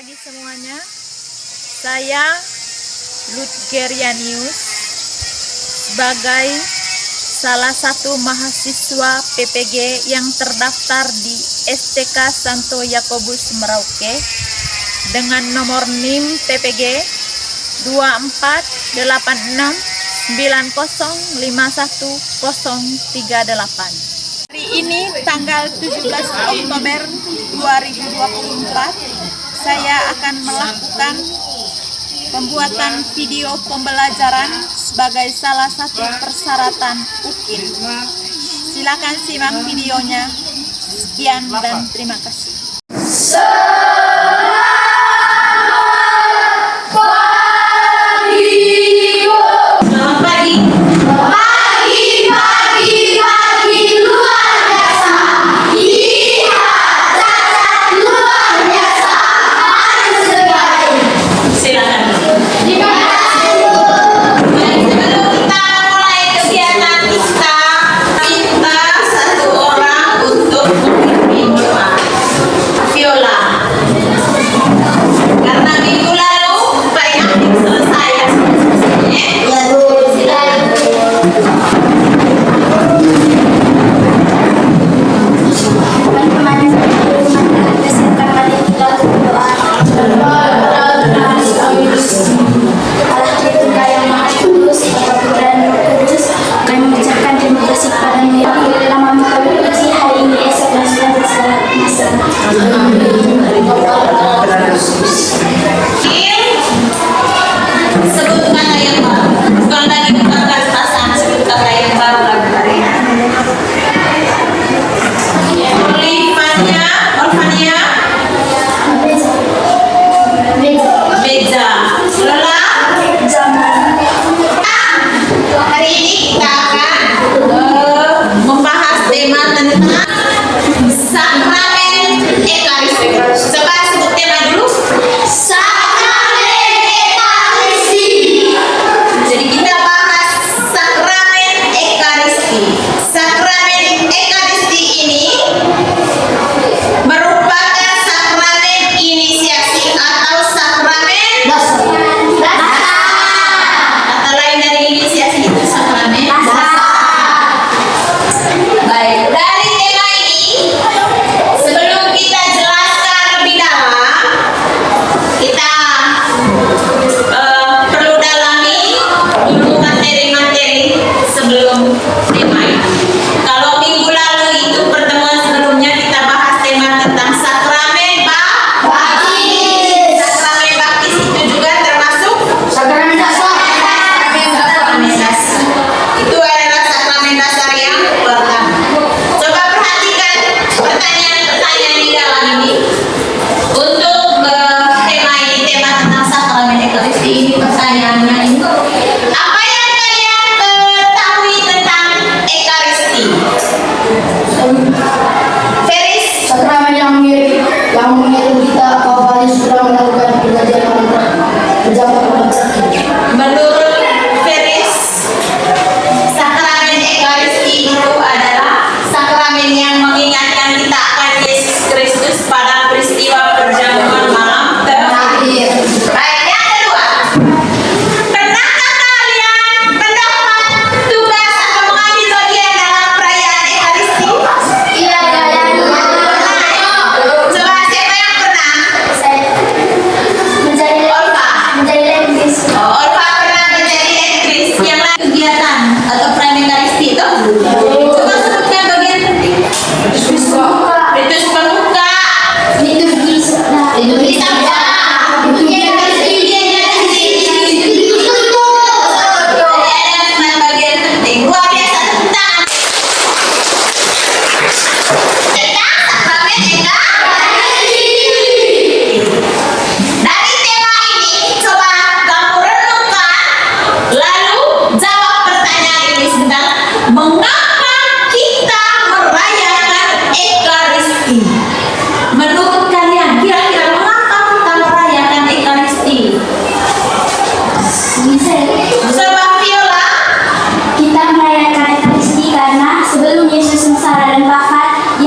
pagi semuanya. Saya Lutgerianius sebagai salah satu mahasiswa PPG yang terdaftar di STK Santo Yakobus Merauke dengan nomor NIM PPG 2486905138. Hari ini tanggal 17 Oktober 2024 saya akan melakukan pembuatan video pembelajaran sebagai salah satu persyaratan UKIN. Silakan simak videonya. Sekian dan terima kasih.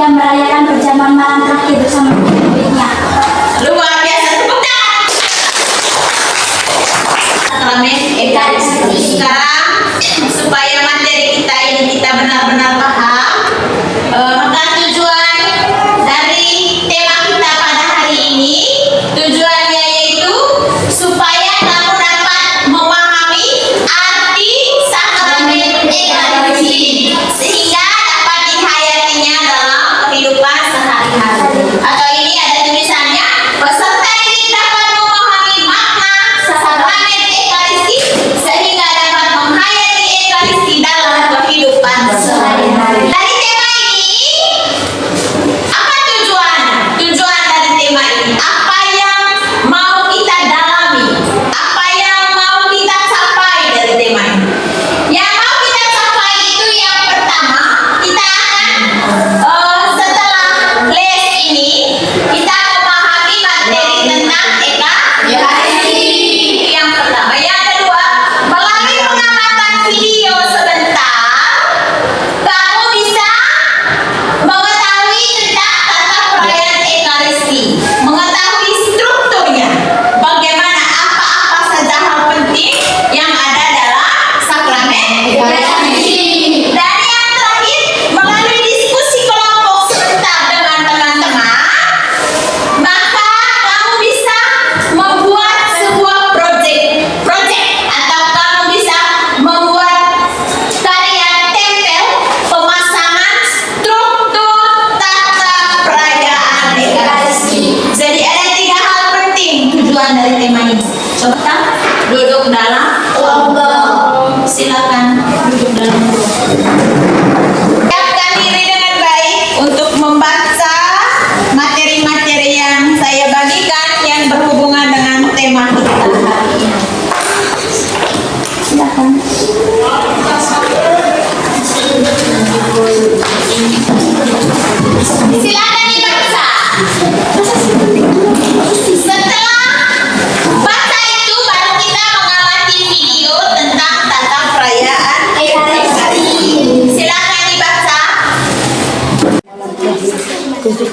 Merayakan perjamuan malam terakhir bersama murid-muridnya. Luar biasa, tepuk tangan.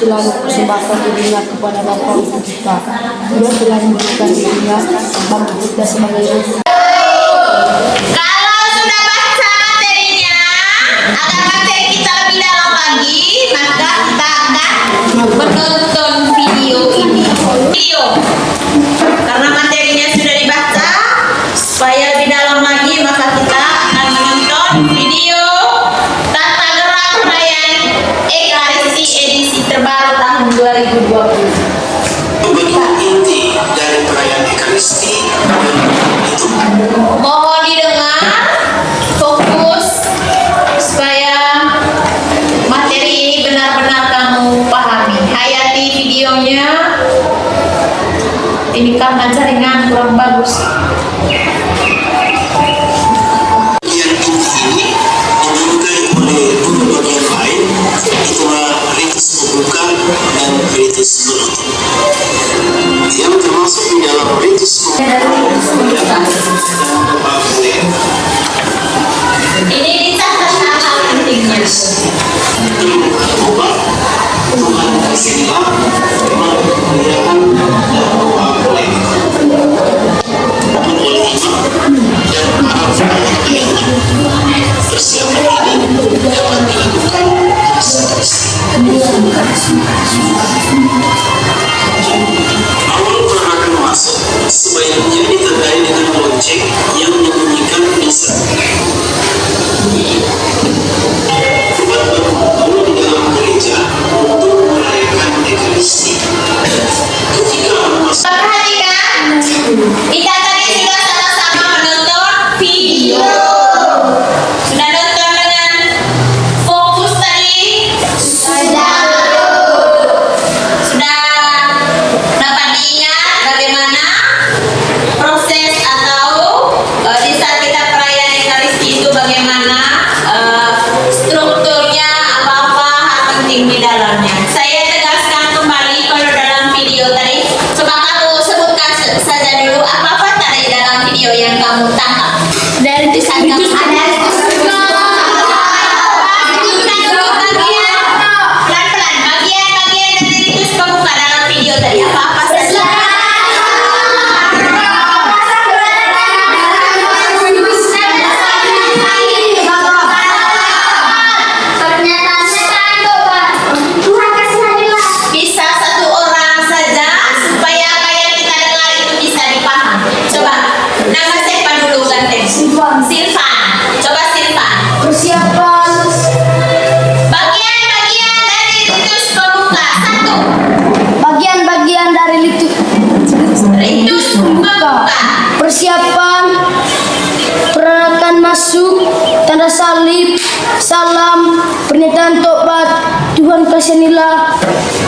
selalu persembahkan dirinya kepada Bapa untuk kita. Dia telah memberikan dirinya bagi kita sebagai roh. Kalau sudah baca materinya, agar materi kita lebih dalam lagi, maka kita akan menonton video ini. Karena materinya sudah dibaca, supaya lebih dalam lagi, maka kita akan menonton video tata gerak perayaan Ekaristi edisi terbaru tahun 2020. Bagian inti dari perayaan Ekaristi itu Mohon didengar, fokus supaya materi ini benar-benar kamu pahami. Hayati videonya. Ini karena jaringan kurang bagus. bagian inti ini dimulai oleh dua bagian lain, itulah ritus pembuka dan ritus penutup. Yang termasuk di dalam ritus pembuka dan doa mulai. Ini dicatat hal pentingnya. Doa Tuhan kasihlah kemuliaan dan doa mulai. Namun oleh imam dan para penyanyi persiapan ini dapat dilakukan masa Kristi. Awal peranakan masuk sebaiknya ditandai dengan lonceng yang membunyikan misa. Umat berkumpul di dalam gereja untuk merayakan Ekaristi. Ketika masuk Perhatikan, kita tadi sudah sama-sama menonton video. Sudah nonton dengan fokus tadi? Sudah dapat diingat bagaimana proses atau di saat kita perayaan Ekaristi itu bagaimana strukturnya, apa-apa hal penting di dalamnya. Saya tegaskan kembali kalau dalam video tadi, coba kamu sebutkan saja dulu apa-apa tadi dalam video yang kamu tangkap. Dari tulisan kamu ada sebutkan dulu bagian pelan-pelan, bagian-bagian dari ritus pembuka dalam video tadi apa-apa saja. Bisa satu orang saja supaya apa yang kita dengar itu bisa dipaham. Coba nama siapa dulu ganteng? Silvan. Coba Silvan. Persiapan Bagian-bagian dari ritus pembuka. Satu. bagian-bagian dari Ritus pembuka. persiapan peranakan masuk, tanda salib, salam, pernyataan tobat, Tuhan kasihanilah,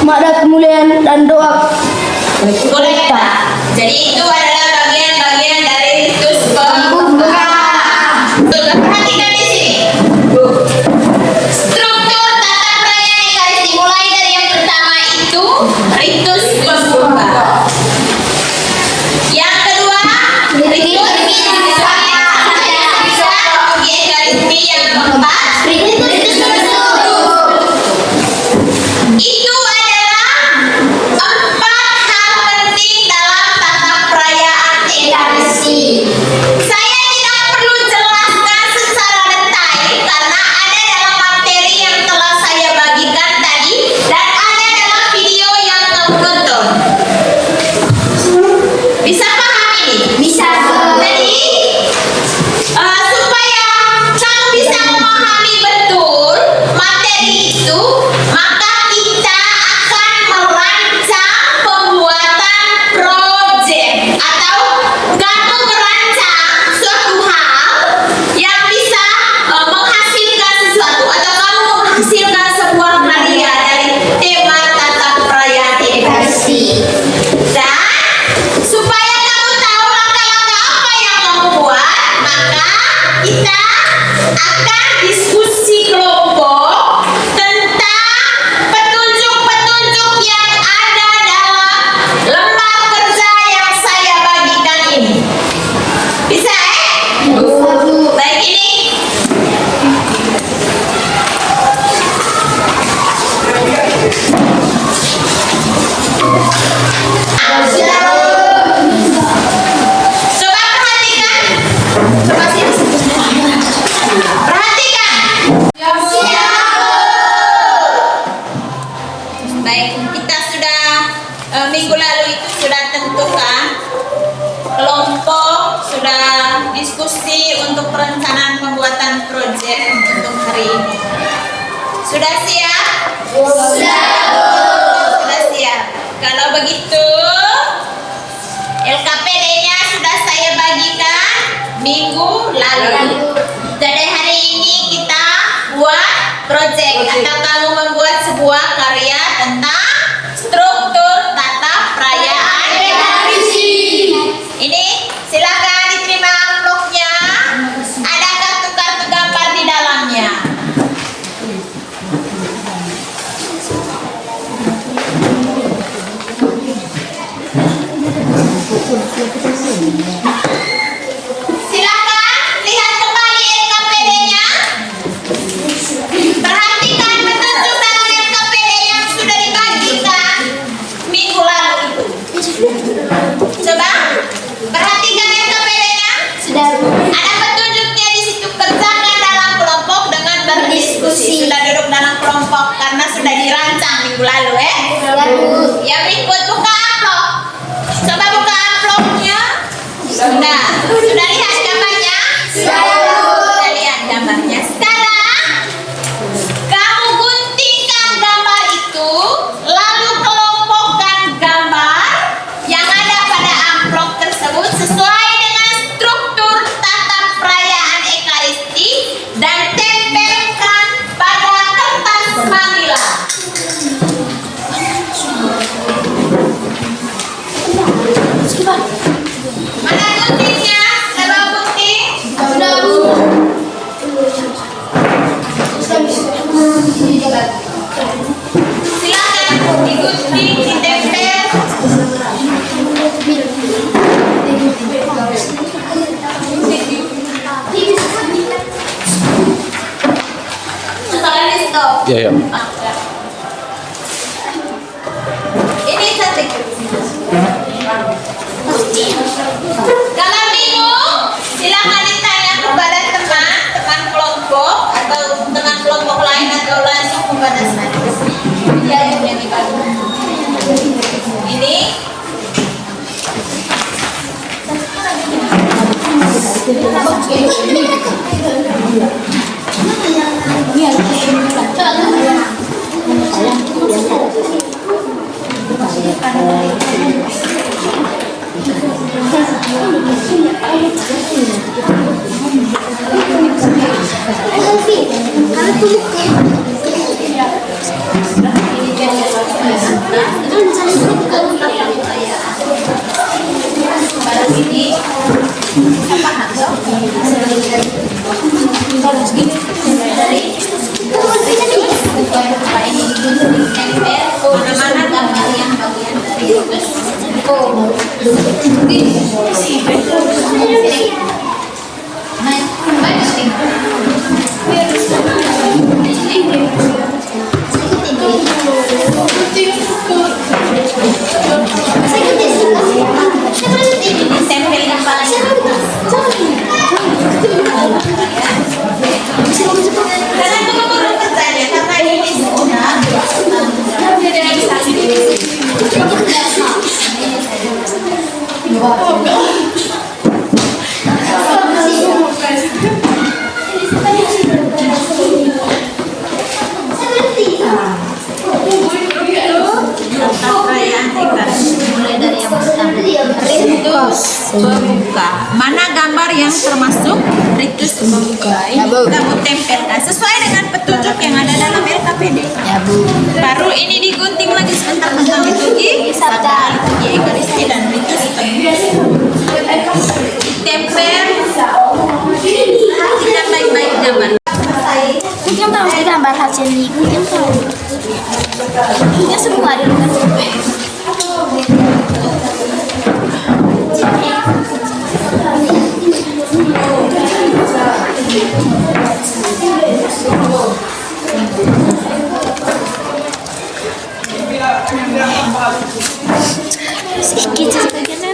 makna kemuliaan dan doa. Boleh tak? Jadi itu adalah bagian-bagian dari ritus pembuka. Perhatikan di sini. Struktur tata perayaan Ekaristi mulai dari yang pertama itu ritus pembuka. Yang kedua ritus Ekaristi. Yang keempat ritus penutup. Itu adalah 4 hal penting dalam tata perayaan berdiskusi untuk perencanaan pembuatan proyek untuk hari ini. Sudah siap? Sudah siap. Kalau begitu, LKPD-nya sudah saya bagikan minggu lalu. Jadi hari ini kita buat proyek atau kamu membuat sebuah karya tentang struktur tata perayaan. Ini silakan diterima amplopnya. Ada kartu-kartu gambar di dalamnya. Silakan lihat kembali LKPD-nya. Perhatikan petunjuk dalam LKPD yang sudah dibagikan minggu lalu itu. Coba perhatikan LKPD-nya. Ada petunjuknya di situ. Kerjakan dalam kelompok dengan berdiskusi. Sudah duduk dalam kelompok karena sudah dirancang minggu lalu, Yang berikut buka amplop. Coba buka amplopnya. Sudah lihat gambarnya? Sudah lihat gambarnya. Sekarang kamu guntingkan gambar itu, lalu kelompokkan gambar yang ada pada amplop tersebut sesuai dengan struktur tata perayaan Ekaristi dan tempelkan pada kertas manila. Mana guntingnya? Sudah bawa gunting? Silakan digunting, ditempel. Sekarang di stop. Iya. Ini cantik. Kalau bingung, silakan ditanya kepada teman kelompok atau teman kelompok lain atau langsung kepada saya. Ini mana gambar yang bagian dari karena buru-buru kerjanya, karena ini sudah Pembuka. Mana gambar yang termasuk ritus pembuka? Ini kamu tempelkan sesuai dengan petunjuk yang ada dalam LKPD. Baru ini digunting lagi sebentar tentang liturgi, pada liturgi Ekaristi dan ritus tempel. Perhatikan baik-baik gambar. Mungkin tahu gambar hasil ini, mungkin tahu. Ini semua ada dengan sedikit saja mereka.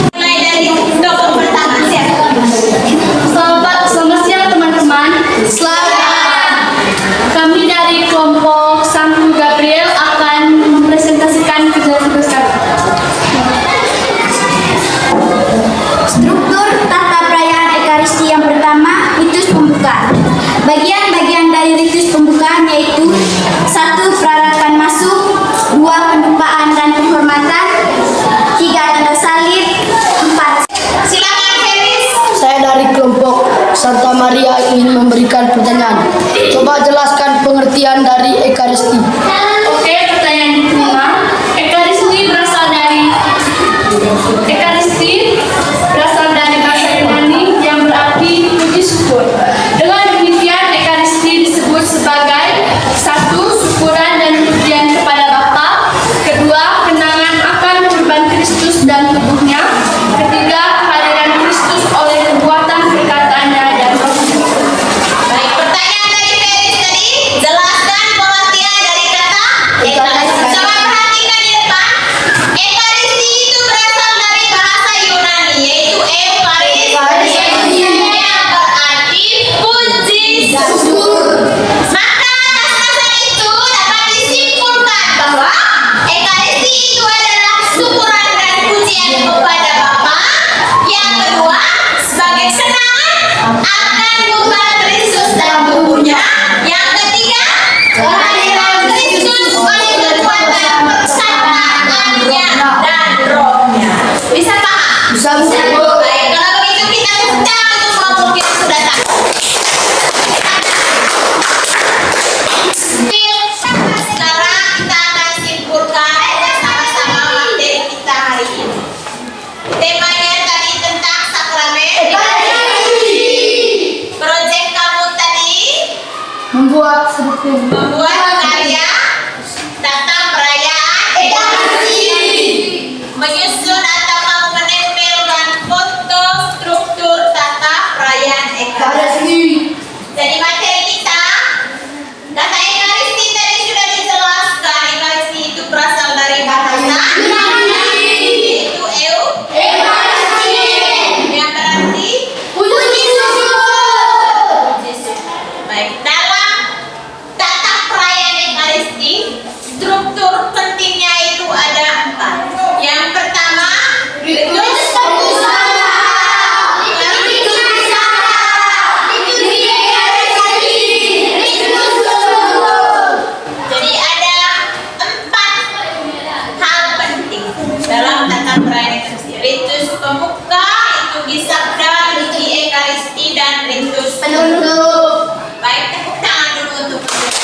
Mulai dari tokoh pertama siapa? Selamat siang teman-teman. Selamat. Kami dari kelompok Santo Gabriel akan mempresentasikan tugas kami. Struktur tata perayaan Ekaristi yang pertama, ritus pembukaan. Bagian-bagian dari ritus pembukaan yaitu 1. Perarakan masuk, 2. Pendupaan dan penghormatan, 3. Tanda salib, 4. Silakan Feris. Saya dari kelompok Santa Maria ingin memberikan pertanyaan. Coba jelaskan pengertian dari Ekaristi. Oke, pertanyaan pertama. Ekaristi berasal dari bahasa Yunani yang berarti puji syukur. Dengan demikian, Ekaristi disebut sebagai 1. Syukuran dan pujian kepada Bapa, 2. Kenangan akan kurban Kristus dan tubuhnya, 3. kehadiran Kristus oleh perbuatan perkataannya dan rohnya. Baik, pertanyaan dari Feris tadi, jelaskan pengertian dari kata Ekaristi. Coba perhatikan di depan. Ekaristi itu berasal dari bahasa Yunani, yaitu Eucharistia, yang berarti puji syukur. Maka atas dasar itu dapat disimpulkan bahwa Ekaristi itu adalah syukuran dan pujian kepada Bapa. Yang kedua, sebagai kenangan akan kurban Kristus dan tubuhnya. Yang ketiga, kehadiran Kristus oleh kekuatan persataannya dan rohnya. Bisa paham? Bisa, Bu. Baik, kalau begitu kita tepuk tangan untuk kelompok yang sudah tahu. Sekarang kita akan simpulkan bersama-sama materi kita hari ini. Temanya tadi tentang sakramen. Proyek kamu tadi Membuat struktur. membuat karya tata perayaan Ekaristi, menyusun atau kamu menempelkan foto struktur tata perayaan Ekaristi. Jadi materi kita, kata Ekaristi tadi sudah dijelaskan. Ekaristi itu berasal dari bahasa yaitu yang berarti puji syukur. Baik, dalam tata perayaan Ekaristi, struktur pentingnya itu ada 4. Yang pertama, ritus pembukaan. Jadi ada 4 hal penting dalam tata perayaan Ekaristi. Ritus pembuka, liturgi sabda, liturgi Ekaristi, dan ritus penutup. Baik, tepuk tangan dulu untuk mereka.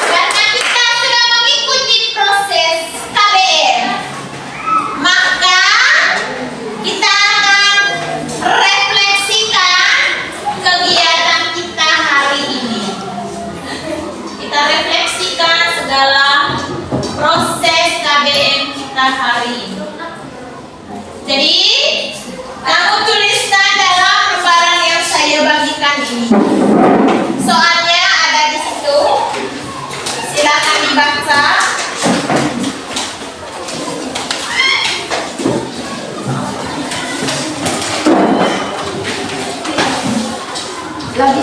Karena kita sudah mengikuti proses KBR, maka kita akan refleksikan kegiatan kita hari ini. Kita refleksikan segala proses KBM kita hari ini. Jadi, kamu tuliskan dalam lembaran yang saya bagikan ini. Soalnya ada di situ. Silakan dibaca. Kurang.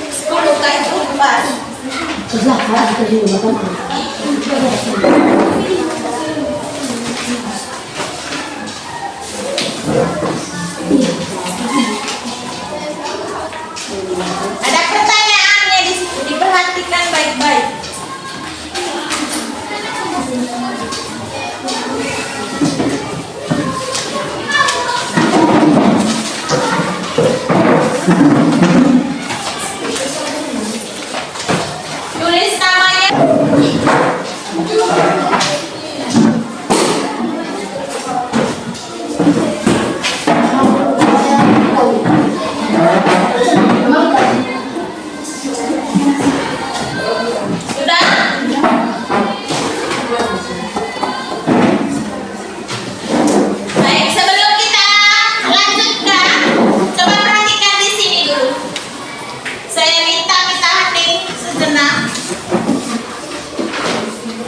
Sepuluh kali pas. Ada pertanyaannya di situ, diperhatikan baik-baik. Tulis namanya. Sudah? Baik, sebelum kita lanjutkan, coba perhatikan di sini dulu. Saya minta kita hening sejenak.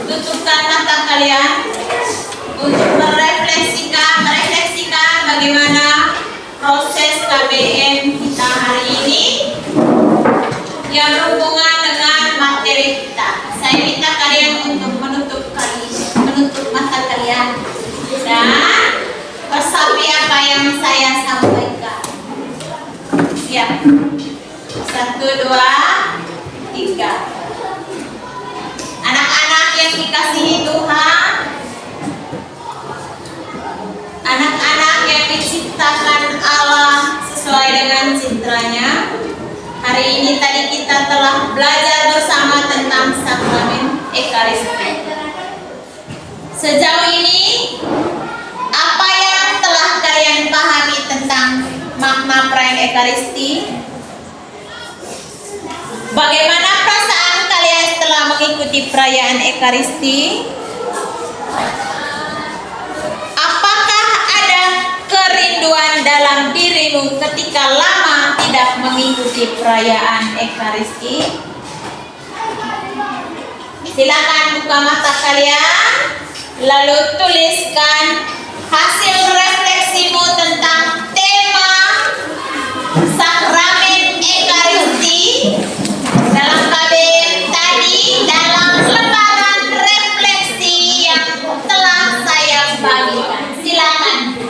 Tutupkan mata kalian untuk merefleksikan bagaimana proses KBM kita hari ini yang berhubungan dengan materi kita. Saya minta kalian untuk menutup mata kalian dan resapi apa yang saya sampaikan. Siap? 1, 2, 3. Anak-anak yang dikasihi Tuhan, anak-anak yang diciptakan Allah sesuai dengan citranya. Hari ini tadi kita telah belajar bersama tentang sakramen Ekaristi. Sejauh ini, apa yang telah kalian pahami tentang makna perayaan Ekaristi? Bagaimana perasaan kalian setelah mengikuti perayaan Ekaristi? Apakah ada kerinduan dalam dirimu ketika lama tidak mengikuti perayaan Ekaristi? Silakan buka mata kalian, lalu tuliskan hasil refleksimu tentang tema sakramen Ekaristi dalam KBM tadi, dalam lembaran refleksi yang telah saya bagikan. Silakan.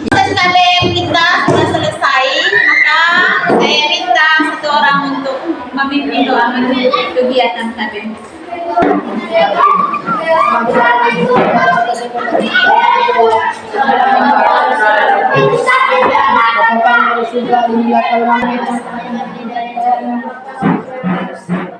Proses KBM kita sudah selesai, maka saya minta satu orang untuk memimpin doa menutup kegiatan KBM. Bapak